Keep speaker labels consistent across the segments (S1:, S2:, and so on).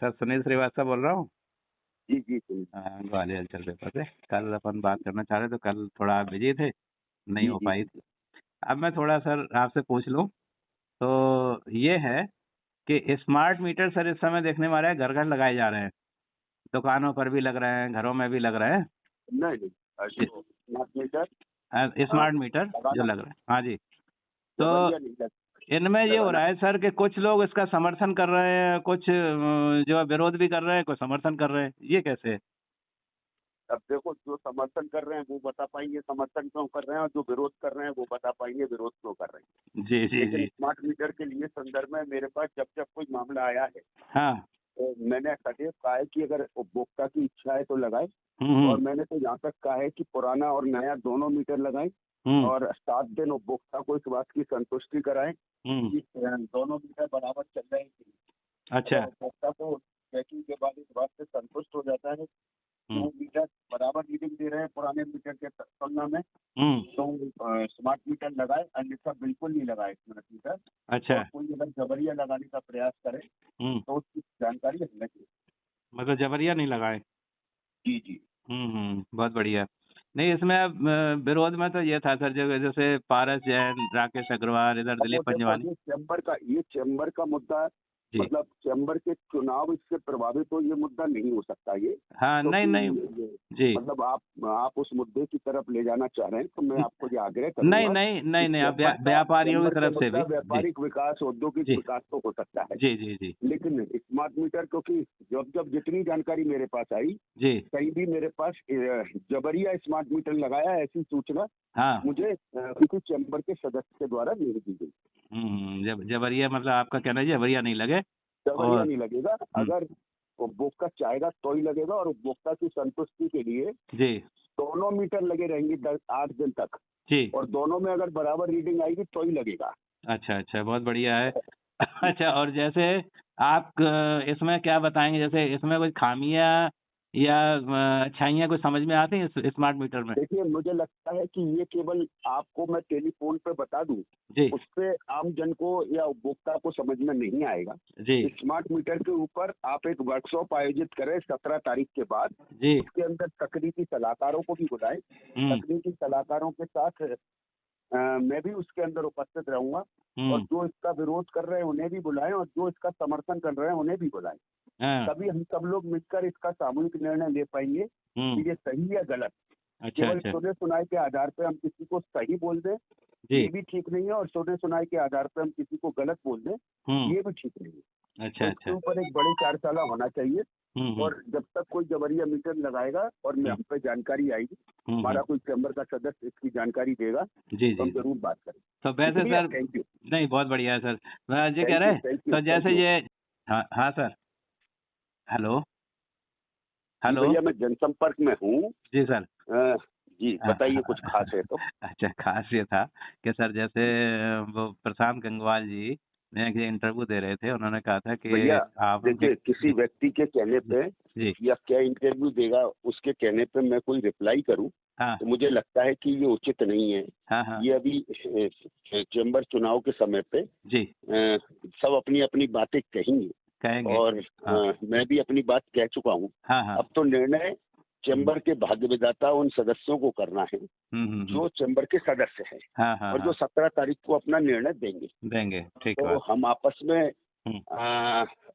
S1: Sir Sunil Srivastava बोल रहा हूँ।
S2: जी जी जी
S1: ग्वालियर हलचल पेपर से। कल अपन बात करना चाह रहे थे, कल थोड़ा आप बिजी थे, नहीं हो
S2: जी
S1: पाई।
S2: जी।
S1: अब मैं थोड़ा सर आपसे पूछ लूँ तो ये है कि स्मार्ट मीटर सर इस समय देखने में आ रहा है घर घर लगाए जा रहे हैं, दुकानों पर भी लग रहे हैं, घरों में भी लग रहे हैं।
S2: नहीं नहीं, जो स्मार्ट मीटर
S1: स्मार्ट मीटर जो
S2: लगाना
S1: लग रहा है, हाँ जी। तो
S2: जबरिया नहीं
S1: इनमें ये हो
S2: लगाना।
S1: रहा है सर कि कुछ लोग इसका समर्थन कर रहे हैं, कुछ जो विरोध भी कर रहे हैं, कुछ समर्थन कर रहे हैं, ये कैसे है?
S2: अब देखो, जो समर्थन कर रहे हैं वो बता पाएंगे समर्थन क्यों कर रहे हैं, और जो विरोध कर रहे हैं वो बता पाएंगे विरोध क्यों कर रहे हैं।
S1: जी जी
S2: लेकिन
S1: जी।
S2: स्मार्ट मीटर के लिए संदर्भ में मेरे पास जब जब कोई मामला आया है
S1: हाँ।
S2: तो मैंने सदैव कहा है कि अगर उपभोक्ता की इच्छा है तो लगाए।
S1: हम्म
S2: और मैंने तो यहाँ तक कहा है कि पुराना और नया दोनों मीटर लगाएं,
S1: हम्म
S2: और 7 दिन उपभोक्ता को इस बात की संतुष्टि कराएं
S1: हम्म।
S2: कि दोनों मीटर बराबर चल रहे हैं।
S1: अच्छा।
S2: अगर उपभोक्ता को चेकिंग के बाद इस बात से संतुष्ट हो जाता है कि
S1: हम्म
S2: वो मीटर बराबर रीडिंग दे रहे हैं पुराने मीटर के तुलना में,
S1: हम्म।
S2: तो स्मार्ट मीटर लगाए, अन्यथा बिल्कुल नहीं लगाए स्मार्ट मीटर।
S1: अच्छा।
S2: और कोई अगर जबरिया लगाने का प्रयास करे तो उसकी जानकारी हमें दें।
S1: मतलब जबरिया नहीं लगाए।
S2: जी जी।
S1: बहुत बढ़िया। नहीं, इसमें अब विरोध में तो ये था सर, जैसे पारस जैन, राकेश अग्रवाल, इधर
S2: अब वो
S1: दिलीप
S2: देखो,
S1: पंजवानी।
S2: ये चैम्बर का मुद्दा है।
S1: जी।
S2: मतलब चैम्बर के चुनाव इससे प्रभावित हो, ये मुद्दा नहीं हो सकता ये।
S1: हाँ, नहीं
S2: क्योंकि
S1: नहीं। जी।
S2: मतलब आप उस मुद्दे की तरफ ले जाना चाह रहे हैं, तो मैं आपको ये आग्रह
S1: नहीं
S2: करूंगा
S1: नहीं
S2: कि
S1: नहीं नहीं, अब व्यापारियों की
S2: चैम्बर का
S1: तरफ से
S2: मुद्दा
S1: भी। जी
S2: व्यापारिक विकास, औद्योगिक
S1: जी
S2: विकास तो हो सकता है।
S1: जी जी जी
S2: लेकिन स्मार्ट मीटर, क्योंकि जब जब जितनी जानकारी मेरे पास आई,
S1: जी।
S2: कहीं भी मेरे पास जबरिया स्मार्ट मीटर लगाया ऐसी सूचना
S1: हाँ।
S2: मुझे किसी चैम्बर के सदस्य के द्वारा नहीं दी गई।
S1: जबरिया मतलब आपका कहना है जबरिया नहीं लगे।
S2: जबरिया
S1: और
S2: नहीं लगेगा। अगर उपभोक्ता चाहेगा तो ही लगेगा, और उपभोक्ता की संतुष्टि के लिए
S1: जी
S2: दोनों मीटर लगे रहेंगे 8 दिन तक,
S1: जी।
S2: और दोनों में अगर बराबर रीडिंग आएगी तो ही लगेगा।
S1: अच्छा अच्छा, बहुत बढ़िया है। अच्छा, और जैसे आप इसमें क्या बताएंगे, जैसे इसमें कोई खामियां या अच्छाइयाँ कुछ समझ में आती हैं इस स्मार्ट मीटर में?
S2: देखिए, मुझे लगता है कि ये केवल आपको मैं टेलीफोन पे बता दूं,
S1: जी
S2: उससे आम जन को या उपभोक्ता को समझ में नहीं आएगा।
S1: जी
S2: स्मार्ट मीटर के ऊपर आप एक वर्कशॉप आयोजित करें 17 तारीख के बाद।
S1: जी।
S2: उसके अंदर तकनीकी सलाहकारों को भी बुलाएं।
S1: हम्म
S2: तकनीकी सलाहकारों के साथ मैं भी उसके अंदर उपस्थित रहूंगा। और
S1: हम्म।
S2: जो इसका विरोध कर रहे हैं उन्हें भी बुलाएं, और जो इसका समर्थन कर रहे हैं उन्हें भी बुलाएं।
S1: हाँ।
S2: तभी हम सब लोग मिलकर इसका सामूहिक निर्णय ले पाएंगे कि ये सही या गलत।
S1: अच्छा
S2: केवल
S1: अच्छा।
S2: सुने सुनाई के आधार पे हम किसी को सही बोल दें,
S1: जी।
S2: ये भी ठीक नहीं है, और सुने सुनाई के आधार पे हम किसी को गलत बोल दें, ये भी ठीक नहीं है।
S1: अच्छा
S2: तो इसके
S1: अच्छा।
S2: ऊपर एक बड़ी कार्यशाला होना चाहिए।
S1: हम्म।
S2: और जब तक कोई जबरिया मीटर लगाएगा और मैं हम पे जानकारी आएगी, हमारा कोई चैम्बर का सदस्य इसकी जानकारी देगा,
S1: जी
S2: तो हम
S1: जी।
S2: जरूर बात करें।
S1: तो वैसे सर,
S2: थैंक यू।
S1: नहीं बहुत बढ़िया है सर। मैं ये कह
S2: थैंक
S1: रहे
S2: यू
S1: हैं,
S2: थैंक यू
S1: तो
S2: थैंक
S1: जैसे
S2: यू।
S1: ये, हाँ हाँ सर, हेलो
S2: जी
S1: हेलो।
S2: भैया, मैं जनसंपर्क में हूँ।
S1: जी सर।
S2: जी बताइए, कुछ खास है तो।
S1: अच्छा, खास ये था कि सर जैसे वो प्रशांत गंगवाल जी ने एक इंटरव्यू दे रहे थे, उन्होंने कहा था कि
S2: भैया
S1: आप उनके।
S2: देखिए, किसी
S1: जी
S2: व्यक्ति के कहने
S1: जी
S2: पे
S1: जी।
S2: या क्या इंटरव्यू देगा उसके कहने पे मैं कोई रिप्लाई करूं,
S1: हाँ
S2: तो मुझे लगता है कि ये उचित नहीं है।
S1: हाँ हाँ।
S2: ये अभी चैम्बर चुनाव के समय पे
S1: जी।
S2: सब अपनी अपनी बातें कहेंगे,
S1: कहेंगे।
S2: और
S1: हाँ
S2: मैं भी अपनी बात कह चुका हूँ।
S1: हाँ हाँ।
S2: अब तो निर्णय चैम्बर के भाग्य विधाता उन सदस्यों को करना है जो चैम्बर के सदस्य हैं,
S1: हाँ हाँ
S2: और जो
S1: हाँ।
S2: 17 तारीख को अपना निर्णय देंगे।
S1: देंगे, ठीक
S2: तो
S1: बात।
S2: हम आपस में
S1: हम्म।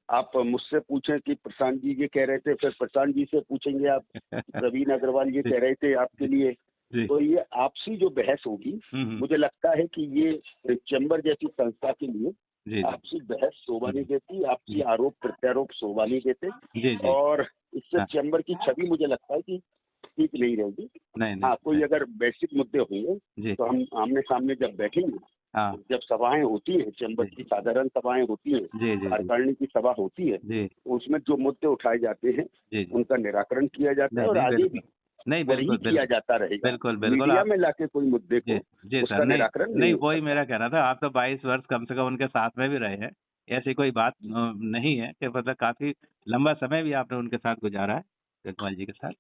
S2: आप मुझसे पूछें कि प्रशांत जी ये कह रहे थे, फिर प्रशांत जी से पूछेंगे आप, प्रवीण अग्रवाल ये
S1: जी
S2: कह रहे थे आपके लिए।
S1: जी।
S2: तो ये आपसी जो बहस होगी, मुझे लगता है कि ये चैम्बर जैसी संस्था के लिए
S1: जी जी
S2: आपसी बहस शोभा नहीं देती, आपसी
S1: जी
S2: आरोप प्रत्यारोप शोभा नहीं देते,
S1: जी जी।
S2: और इससे
S1: हाँ।
S2: चैम्बर की छवि मुझे लगता है कि ठीक नहीं रहेगी।
S1: नहीं नहीं
S2: हाँ, कोई
S1: नहीं।
S2: अगर बेसिक मुद्दे होंगे
S1: जी।
S2: तो हम आमने सामने जब बैठेंगे,
S1: हाँ।
S2: जब सभाएं होती हैं, चैम्बर
S1: जी
S2: की साधारण सभाएं होती हैं,
S1: जी जी।
S2: कार्यकारिणी की सभा होती है,
S1: जी
S2: उसमें जो मुद्दे उठाए जाते हैं
S1: जी जी।
S2: उनका निराकरण किया जाता है,
S1: नहीं
S2: और
S1: नहीं,
S2: आगे
S1: बिल्कुल
S2: भी
S1: नहीं,
S2: वही
S1: बिल्कुल
S2: किया
S1: बिल्कुल
S2: जाता रहेगा।
S1: बिल्कुल बिल्कुल।
S2: मीडिया
S1: आप
S2: में लाके कोई मुद्दे
S1: जी
S2: को
S1: जी सर,
S2: उसका
S1: नहीं
S2: निराकरण नहीं
S1: नहीं,
S2: हो
S1: वही
S2: सकता।
S1: मेरा कहना था। आप तो 22 वर्ष कम से कम उनके साथ में भी रहे हैं, ऐसी कोई बात नहीं है कि मतलब काफी लंबा समय भी आपने उनके साथ गुजारा है, गंगवाल जी के साथ,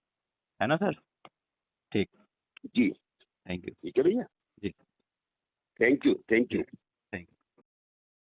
S1: है ना सर? ठीक।
S2: जी
S1: थैंक यू।
S2: ठीक है भैया।
S1: जी
S2: थैंक यू थैंक
S1: जी।
S2: यू।